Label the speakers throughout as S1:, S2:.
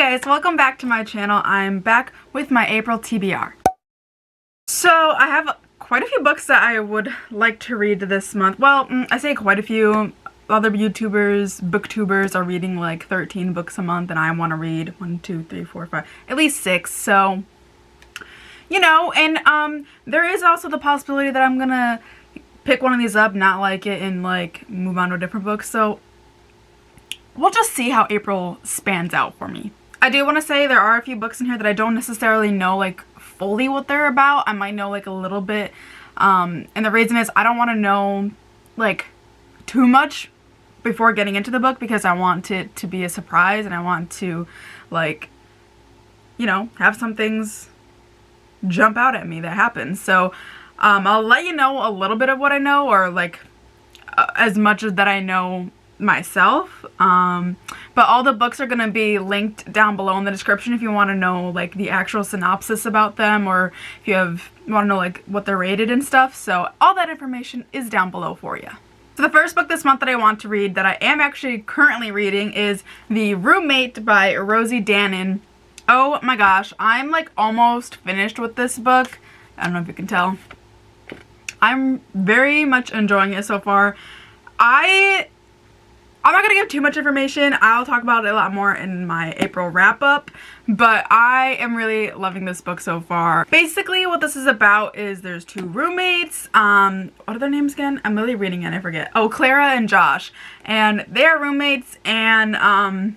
S1: Hey guys, welcome back to my channel. I'm back with my April TBR. So I have quite a few books that I would like to read this month. Well, I say quite a few. Other YouTubers, booktubers are reading like 13 books a month and I want to read 1, 2, 3, 4, 5, at least 6. So, you know, and there is also the possibility that I'm gonna pick one of these up, not like it, and like move on to a different book. So we'll just see how April spans out for me. I do want to say there are a few books in here that I don't necessarily know like fully what they're about. I might know like a little bit. And the reason is I don't want to know like too much before getting into the book because I want it to be a surprise and I want to like, you know, have some things jump out at me that happen. So I'll let you know a little bit of what I know, or like as much as that I know myself, but all the books are gonna be linked down below in the description if you want to know like the actual synopsis about them, or if you want to know like what they're rated and stuff. So all that information is down below for you. So the first book this month that I want to read, that I am actually currently reading, is The Roommate by Rosie Danan. Oh my gosh, I'm like almost finished with this book. I don't know if you can tell. I'm very much enjoying it so far. I'm not going to give too much information. I'll talk about it a lot more in my April wrap-up, but I am really loving this book so far. Basically, what this is about is there's two roommates. What are their names again? I'm really reading it, I forget. Oh, Clara and Josh. And they are roommates, and I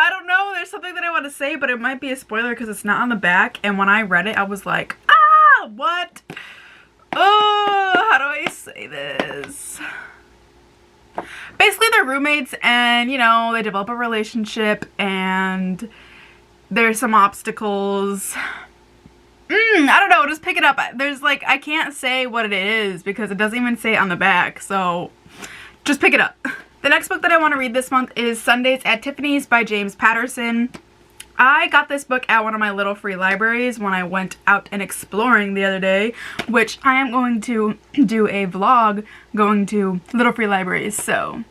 S1: don't know. There's something that I want to say, but it might be a spoiler because it's not on the back. And when I read it, I was like, what? Oh, how do I say this? Basically, they're roommates and, you know, they develop a relationship and there's some obstacles. I don't know, just pick it up. There's like, I can't say what it is because it doesn't even say it on the back, so just pick it up. The next book that I want to read this month is Sundays at Tiffanys by James Patterson. I got this book at one of my little free libraries when I went out and exploring the other day, which I am going to do a vlog going to little free libraries, so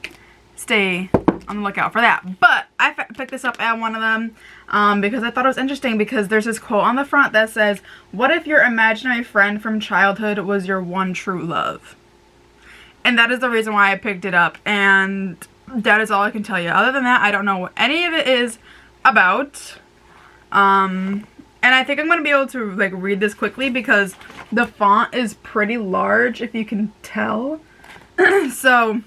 S1: stay on the lookout for that. But I picked this up at one of them because I thought it was interesting, because there's this quote on the front that says, "What if your imaginary friend from childhood was your one true love?" And that is the reason why I picked it up, and that is all I can tell you. Other than that, I don't know what any of it is about. And I think I'm gonna be able to like read this quickly because the font is pretty large, if you can tell. So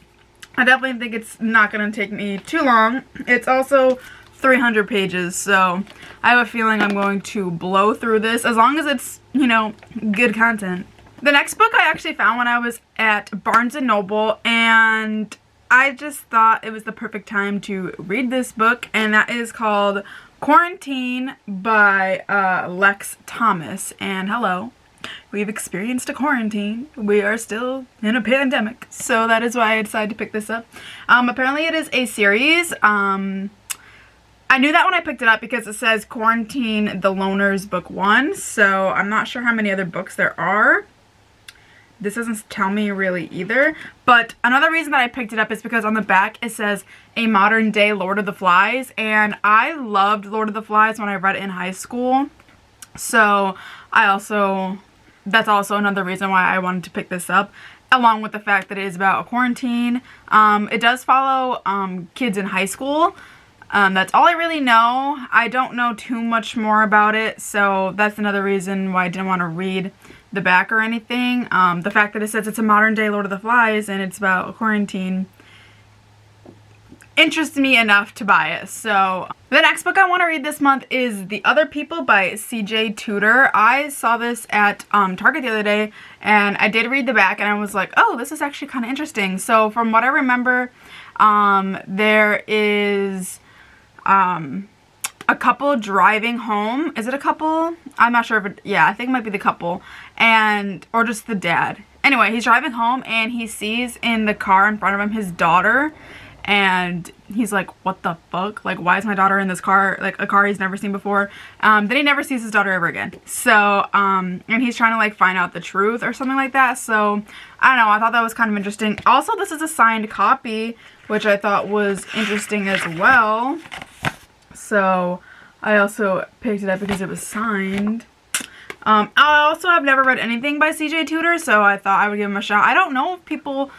S1: I definitely think it's not gonna take me too long. It's also 300 pages, so I have a feeling I'm going to blow through this as long as it's, you know, good content. The next book I actually found when I was at Barnes & Noble, and I just thought it was the perfect time to read this book, and that is called Quarantine by Lex Thomas. And hello, we've experienced a quarantine. We are still in a pandemic, so that is why I decided to pick this up. Apparently it is a series. I knew that when I picked it up because it says Quarantine the Loners Book 1, so I'm not sure how many other books there are. This doesn't tell me really either, but another reason that I picked it up is because on the back it says A Modern Day Lord of the Flies, and I loved Lord of the Flies when I read it in high school, so that's also another reason why I wanted to pick this up, along with the fact that it is about a quarantine. It does follow kids in high school. That's all I really know. I don't know too much more about it, so that's another reason why I didn't want to read the back or anything. The fact that it says it's a modern day Lord of the Flies and it's about a quarantine interests me enough to buy it. So the next book I want to read this month is The Other People by CJ Tudor. I saw this at Target the other day and I did read the back and I was like, oh, this is actually kind of interesting. So from what I remember, there is a couple driving home. Is it a couple? I'm not sure if it, yeah, I think it might be the couple, and or just the dad. Anyway, he's driving home and he sees in the car in front of him his daughter, and he's like, what the fuck? Like, why is my daughter in this car? Like, a car he's never seen before. Then he never sees his daughter ever again. So, and he's trying to like find out the truth or something like that. So, I don't know, I thought that was kind of interesting. Also, this is a signed copy, which I thought was interesting as well. So I also picked it up because it was signed. I also have never read anything by CJ Tudor, so I thought I would give him a shot. I don't know if people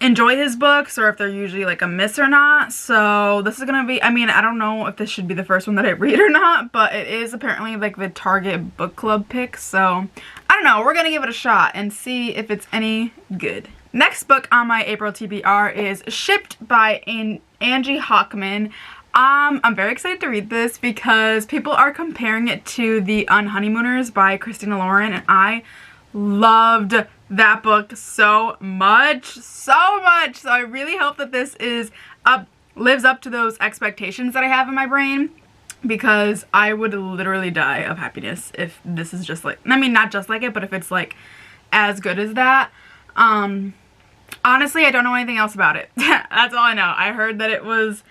S1: enjoy his books or if they're usually like a miss or not, so this is gonna be, I mean, I don't know if this should be the first one that I read or not, but it is apparently like the Target book club pick, so I don't know, we're gonna give it a shot and see if it's any good. Next book on my April TBR is Shipped by Angie Hockman. I'm very excited to read this because people are comparing it to The Unhoneymooners by Christina Lauren, and I loved that book so much. So I really hope that this lives up to those expectations that I have in my brain, because I would literally die of happiness if this is just like, I mean, not just like it, but if it's like as good as that. Honestly, I don't know anything else about it. That's all I know. I heard that it was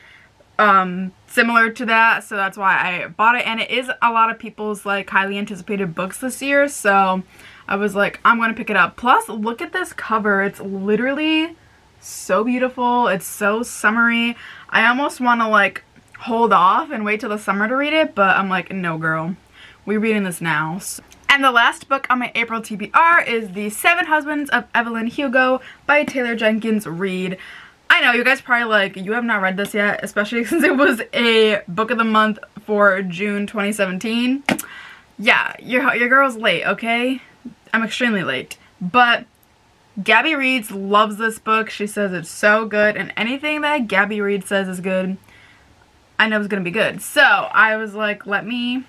S1: similar to that, so that's why I bought it, and it is a lot of people's like highly anticipated books this year, so I was like, I'm gonna pick it up. Plus, look at this cover. It's literally so beautiful. It's so summery. I almost want to like hold off and wait till the summer to read it, but I'm like, no girl, we're reading this now. And the last book on my April TBR is The 7 Husbands of Evelyn Hugo by Taylor Jenkins Reid. I know, you guys probably like, you have not read this yet, especially since it was a book of the month for June 2017. Yeah, your girl's late, okay? I'm extremely late. But Gabby Reid loves this book. She says it's so good, and anything that Gabby Reid says is good, I know it's gonna be good. So I was like, let me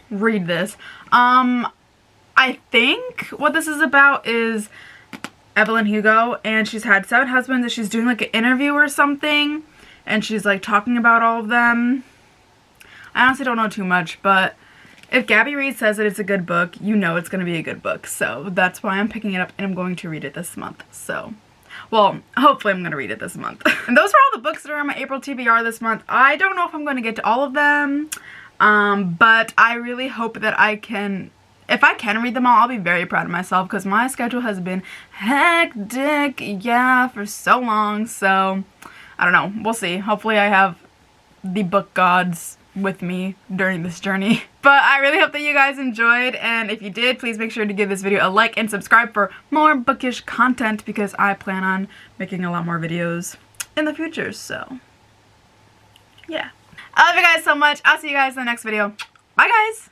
S1: read this. I think what this is about is Evelyn Hugo, and she's had 7 husbands, and she's doing like an interview or something, and she's like talking about all of them. I honestly don't know too much, but if Gabby Reid says that it's a good book, you know it's going to be a good book, so that's why I'm picking it up, and I'm going to read it this month. So, well, hopefully I'm going to read it this month. And those are all the books that are on my April TBR this month. I don't know if I'm going to get to all of them, but I really hope that I can. If I can read them all, I'll be very proud of myself, because my schedule has been hectic, yeah, for so long. So, I don't know. We'll see. Hopefully I have the book gods with me during this journey. But I really hope that you guys enjoyed, and if you did, please make sure to give this video a like and subscribe for more bookish content, because I plan on making a lot more videos in the future. So, yeah. I love you guys so much. I'll see you guys in the next video. Bye, guys!